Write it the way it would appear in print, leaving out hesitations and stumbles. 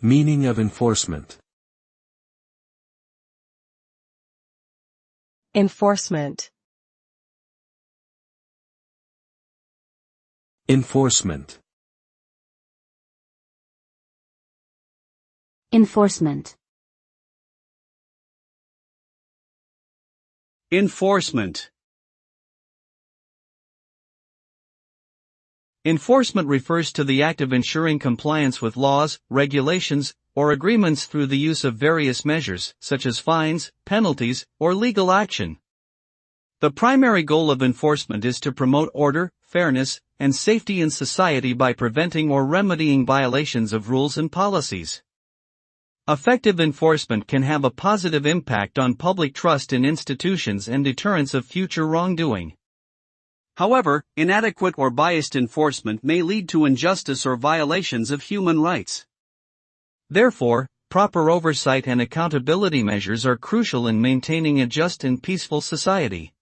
Meaning of enforcement. Enforcement. Enforcement. Enforcement. Enforcement. Enforcement refers to the act of ensuring compliance with laws, regulations, or agreements through the use of various measures, such as fines, penalties, or legal action. The primary goal of enforcement is to promote order, fairness, and safety in society by preventing or remedying violations of rules and policies. Effective enforcement can have a positive impact on public trust in institutions and deterrence of future wrongdoing. However, inadequate or biased enforcement may lead to injustice or violations of human rights. Therefore, proper oversight and accountability measures are crucial in maintaining a just and peaceful society.